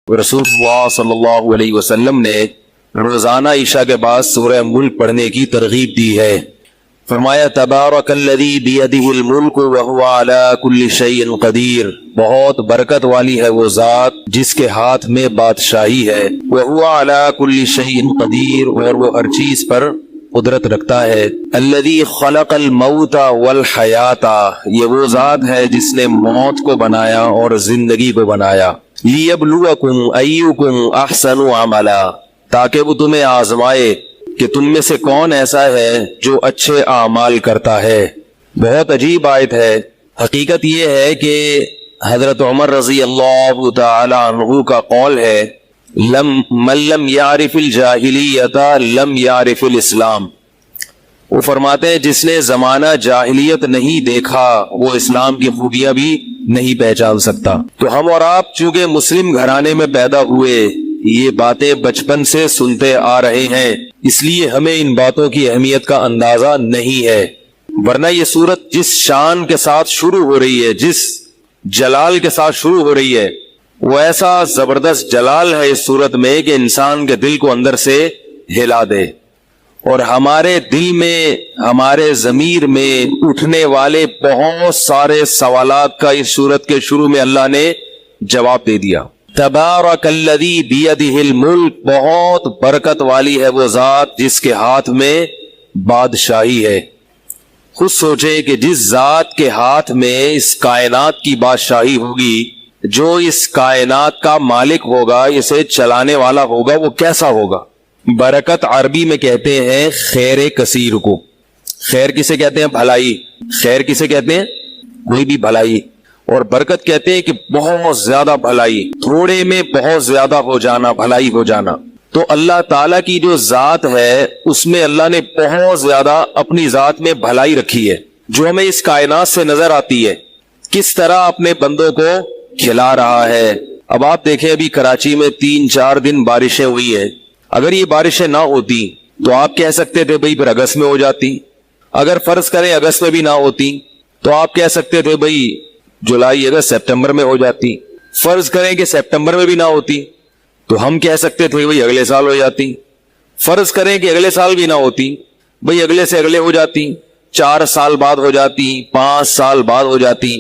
رسول اللہ صلی اللہ علیہ وسلم نے روزانہ عشاء کے بعد سورہ ملک پڑھنے کی ترغیب دی ہے۔ فرمایا تبارک الذی بیدہ الملک وہو علی کل شیء قدیر، بہت برکت والی ہے وہ ذات جس کے ہاتھ میں بادشاہی ہے، وہو علی کل شیء قدیر، اور وہ ہر چیز پر قدرت رکھتا ہے۔ الذی خلق الموت والحیات، یہ وہ ذات ہے جس نے موت کو بنایا اور زندگی کو بنایا۔ لیبلوکم ایکم احسن عملا، تاکہ وہ تمہیں آزمائے کہ تم میں سے کون ایسا ہے جو اچھے اعمال کرتا ہے۔ بہت عجیب آیت ہے۔ حقیقت یہ ہے کہ حضرت عمر رضی اللہ تعالی عنہ کا قول ہے من لم یعرف الجاہلیت لم یعرف الاسلام۔ وہ فرماتے ہیں جس نے زمانہ جاہلیت نہیں دیکھا وہ اسلام کی خوبیاں بھی نہیں پہچان سکتا۔ تو ہم اور آپ چونکہ مسلم گھرانے میں پیدا ہوئے، یہ باتیں بچپن سے سنتے آ رہے ہیں، اس لیے ہمیں ان باتوں کی اہمیت کا اندازہ نہیں ہے، ورنہ یہ سورت جس شان کے ساتھ شروع ہو رہی ہے، جس جلال کے ساتھ شروع ہو رہی ہے، وہ ایسا زبردست جلال ہے اس سورت میں کہ انسان کے دل کو اندر سے ہلا دے، اور ہمارے دل میں، ہمارے ضمیر میں اٹھنے والے بہت سارے سوالات کا اس سورت کے شروع میں اللہ نے جواب دے دیا۔ تبارک الذی بیدہ الملک، بہت برکت والی ہے وہ ذات جس کے ہاتھ میں بادشاہی ہے۔ خود سوچے کہ جس ذات کے ہاتھ میں اس کائنات کی بادشاہی ہوگی، جو اس کائنات کا مالک ہوگا، اسے چلانے والا ہوگا، وہ کیسا ہوگا؟ برکت عربی میں کہتے ہیں خیر کثیر کو۔ خیر کسے کہتے ہیں؟ بھلائی۔ خیر کسے کہتے ہیں؟ کوئی بھی بھلائی۔ اور برکت کہتے ہیں کہ بہت زیادہ بھلائی، تھوڑے میں بہت زیادہ ہو جانا، بھلائی ہو جانا۔ تو اللہ تعالیٰ کی جو ذات ہے اس میں اللہ نے بہت زیادہ اپنی ذات میں بھلائی رکھی ہے، جو ہمیں اس کائنات سے نظر آتی ہے، کس طرح اپنے بندوں کو کھلا رہا ہے۔ اب آپ دیکھیں ابھی کراچی میں 3-4 دن بارشیں ہوئی ہیں، اگر یہ بارشیں نہ ہوتی تو آپ کہہ سکتے تھے بھئی پھر اگست میں ہو جاتی، اگر فرض کریں اگست میں بھی نہ ہوتی تو آپ کہہ سکتے تھے بھئی جولائی اگست سپٹمبر میں ہو جاتی، فرض کریں کہ سپٹمبر میں بھی نہ ہوتی تو ہم کہہ سکتے تھے بھئی اگلے سال ہو جاتی، فرض کریں کہ اگلے سال بھی نہ ہوتی، بھئی اگلے سے اگلے ہو جاتی، 4 سال بعد ہو جاتی، 5 سال بعد ہو جاتی،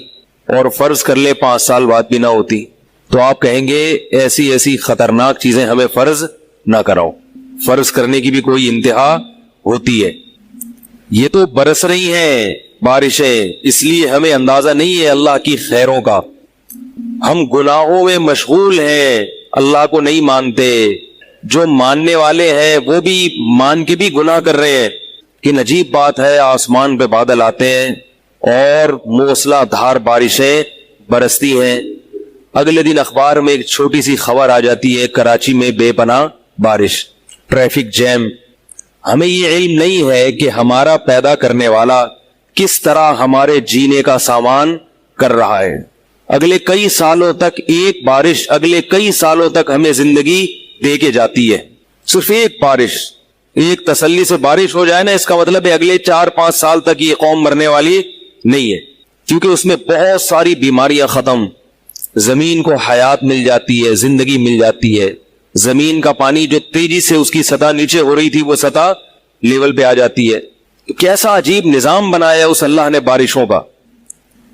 اور فرض کر لے 5 سال بعد بھی نہ ہوتی، تو آپ کہیں گے ایسی ایسی خطرناک چیزیں ہمیں فرض نہ کراؤ، فرض کرنے کی بھی کوئی انتہا ہوتی ہے۔ یہ تو برس رہی ہیں بارشیں، اس لیے ہمیں اندازہ نہیں ہے اللہ کی خیروں کا۔ ہم گناہوں میں مشغول ہیں، اللہ کو نہیں مانتے، جو ماننے والے ہیں وہ بھی مان کے بھی گناہ کر رہے ہیں۔ کہ عجیب بات ہے، آسمان پہ بادل آتے ہیں اور موسلا دھار بارشیں برستی ہیں، اگلے دن اخبار میں ایک چھوٹی سی خبر آ جاتی ہے کراچی میں بے پناہ بارش، ٹریفک جیم۔ ہمیں یہ علم نہیں ہے کہ ہمارا پیدا کرنے والا کس طرح ہمارے جینے کا سامان کر رہا ہے۔ اگلے کئی سالوں تک ایک بارش اگلے کئی سالوں تک ہمیں زندگی دے کے جاتی ہے۔ صرف ایک بارش، ایک تسلی سے بارش ہو جائے نا، اس کا مطلب ہے اگلے 4-5 سال تک یہ قوم مرنے والی نہیں ہے، کیونکہ اس میں بہت ساری بیماریاں ختم، زمین کو حیات مل جاتی ہے، زندگی مل جاتی ہے، زمین کا پانی جو تیزی سے اس کی سطح نیچے ہو رہی تھی وہ سطح لیول پہ آ جاتی ہے۔ کیسا عجیب نظام بنایا اس اللہ نے بارشوں کا،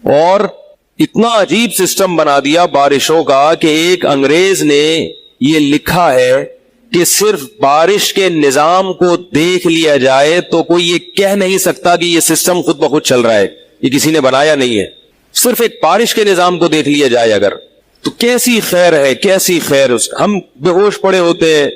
اور اتنا عجیب سسٹم بنا دیا بارشوں کا کہ ایک انگریز نے یہ لکھا ہے کہ صرف بارش کے نظام کو دیکھ لیا جائے تو کوئی یہ کہہ نہیں سکتا کہ یہ سسٹم خود بخود چل رہا ہے، یہ کسی نے بنایا نہیں ہے۔ صرف ایک بارش کے نظام کو دیکھ لیا جائے اگر، تو کیسی خیر ہے، کیسی خیر۔ ہم بے ہوش پڑے ہوتے ہیں،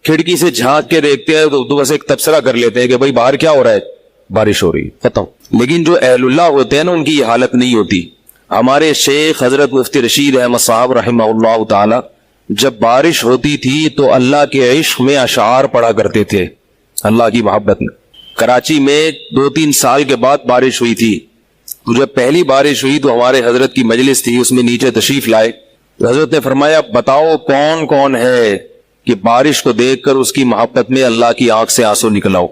کھڑکی سے جھانک کے دیکھتے ہیں تو بس ایک تبصرہ کر لیتے ہیں کہ بھائی باہر کیا ہو رہا ہے، بارش ہو رہی، ختم۔ لیکن جو اہل اللہ ہوتے ہیں نا، ان کی یہ حالت نہیں ہوتی۔ ہمارے شیخ حضرت مفتی رشید احمد صاحب رحمہ اللہ تعالی جب بارش ہوتی تھی تو اللہ کے عشق میں اشعار پڑھا کرتے تھے، اللہ کی محبت میں۔ کراچی میں 2-3 سال کے بعد بارش ہوئی تھی، تو جب پہلی بارش ہوئی تو ہمارے حضرت کی مجلس تھی، اس میں نیچے تشریف لائے، تو حضرت نے فرمایا بتاؤ کون کون ہے کہ بارش کو دیکھ کر اس کی محبت میں اللہ کی آنکھ سے آنسو نکلاؤ،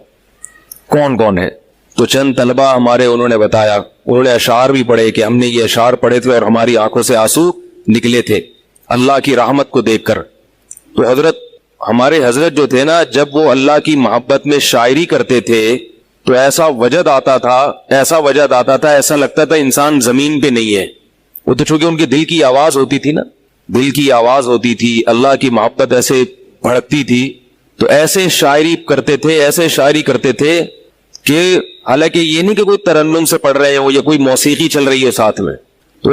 کون کون ہے؟ تو چند طلبہ ہمارے انہوں نے بتایا، انہوں نے اشعار بھی پڑھے کہ ہم نے یہ اشعار پڑھے تھے اور ہماری آنکھوں سے آنسو نکلے تھے اللہ کی رحمت کو دیکھ کر۔ تو ہمارے حضرت جو تھے نا، جب وہ اللہ کی محبت میں شاعری کرتے تھے تو ایسا وجد آتا تھا، ایسا لگتا تھا انسان زمین پہ نہیں ہے. وہ تو چونکہ ان کے دل کی آواز ہوتی تھی نا، دل کی آواز ہوتی تھی، اللہ کی محبت ایسے بھڑکتی تھی، تو ایسے شاعری کرتے تھے کہ حالانکہ یہ نہیں کہ کوئی ترنم سے پڑھ رہے ہو یا کوئی موسیقی چل رہی ہے ساتھ میں، تو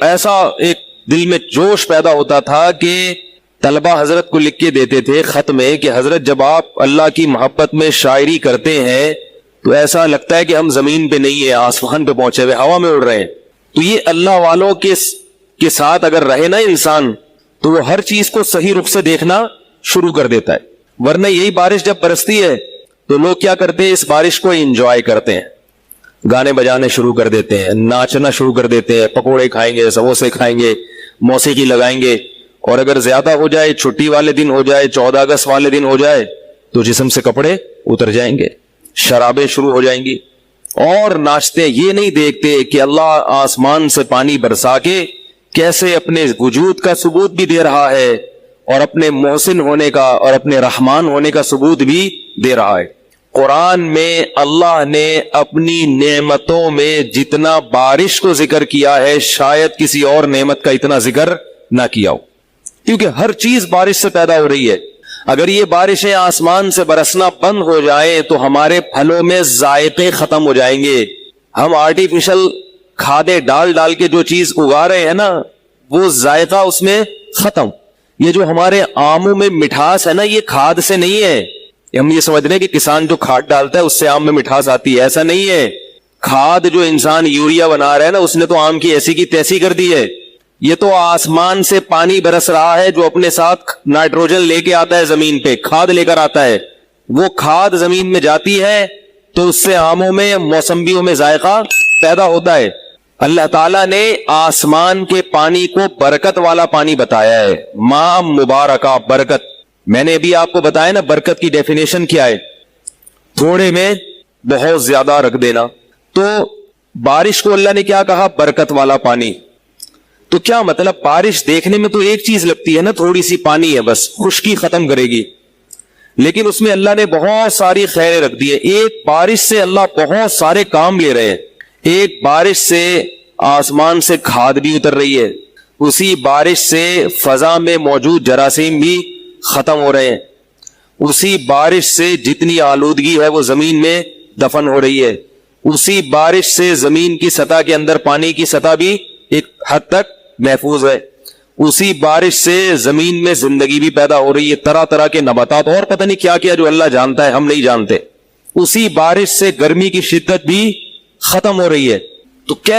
ایسا ایک دل میں جوش پیدا ہوتا تھا کہ طلبہ حضرت کو لکھ کے دیتے تھے خط میں کہ حضرت جب آپ اللہ کی محبت میں شاعری کرتے ہیں تو ایسا لگتا ہے کہ ہم زمین پہ نہیں ہیں، آسمان پہ پہنچے ہوئے ہوا میں اڑ رہے ہیں. تو یہ اللہ والوں کے ساتھ اگر رہے نا انسان تو وہ ہر چیز کو صحیح رخ سے دیکھنا شروع کر دیتا ہے. ورنہ یہی بارش جب برستی ہے تو لوگ کیا کرتے ہیں، اس بارش کو انجوائے کرتے ہیں، گانے بجانے شروع کر دیتے ہیں، ناچنا شروع کر دیتے ہیں، پکوڑے کھائیں گے، سموسے کھائیں گے، موسیقی لگائیں گے، اور اگر زیادہ ہو جائے، چھٹی والے دن ہو جائے، 14 اگست والے دن ہو جائے تو جسم سے کپڑے اتر جائیں گے، شرابیں شروع ہو جائیں گی اور ناچتے. یہ نہیں دیکھتے کہ اللہ آسمان سے پانی برسا کے کیسے اپنے وجود کا ثبوت بھی دے رہا ہے اور اپنے محسن ہونے کا اور اپنے رحمان ہونے کا ثبوت بھی دے رہا ہے. قرآن میں اللہ نے اپنی نعمتوں میں جتنا بارش کو ذکر کیا ہے شاید کسی اور نعمت کا اتنا ذکر نہ کیا ہو، کیونکہ ہر چیز بارش سے پیدا ہو رہی ہے. اگر یہ بارشیں آسمان سے برسنا بند ہو جائیں تو ہمارے پھلوں میں ذائقے ختم ہو جائیں گے. ہم آرٹیفیشل کھادیں ڈال کے جو چیز اگا رہے ہیں نا، وہ ذائقہ اس میں ختم. یہ جو ہمارے آموں میں مٹھاس ہے نا، یہ کھاد سے نہیں ہے. ہم یہ سمجھ رہے ہیں کہ کسان جو کھاد ڈالتا ہے اس سے آم میں مٹھاس آتی ہے، ایسا نہیں ہے. کھاد جو انسان یوریا بنا رہا ہے نا، اس نے تو آم کی ایسی کی تیسی کر دی ہے. یہ تو آسمان سے پانی برس رہا ہے جو اپنے ساتھ نائٹروجن لے کے آتا ہے، زمین پہ کھاد لے کر آتا ہے. وہ کھاد زمین میں جاتی ہے تو اس سے آموں میں، موسمبیوں میں ذائقہ پیدا ہوتا ہے. اللہ تعالیٰ نے آسمان کے پانی کو برکت والا پانی بتایا ہے، ماء مبارکہ، برکت. میں نے ابھی آپ کو بتایا نا برکت کی ڈیفینیشن کیا ہے، تھوڑے میں بہت زیادہ رکھ دینا. تو بارش کو اللہ نے کیا کہا، برکت والا پانی. تو کیا مطلب، بارش دیکھنے میں تو ایک چیز لگتی ہے نا، تھوڑی سی پانی ہے بس، خشکی ختم کرے گی، لیکن اس میں اللہ نے بہت ساری خیریں رکھ دی ہے. ایک بارش سے اللہ بہت سارے کام لے رہے ہیں. ایک بارش سے آسمان سے کھاد بھی اتر رہی ہے، اسی بارش سے فضا میں موجود جراثیم بھی ختم ہو رہے ہیں، اسی بارش سے جتنی آلودگی ہے وہ زمین میں دفن ہو رہی ہے، اسی بارش سے زمین کی سطح کے اندر پانی کی سطح بھی ایک حد تک محفوظ ہے، اسی بارش سے زمین میں زندگی بھی پیدا ہو رہی ہے، طرح طرح کے نباتات اور پتہ نہیں کیا کیا جو اللہ جانتا ہے، ہم نہیں جانتے. اسی بارش سے گرمی کی شدت بھی ختم ہو رہی ہے. تو کیا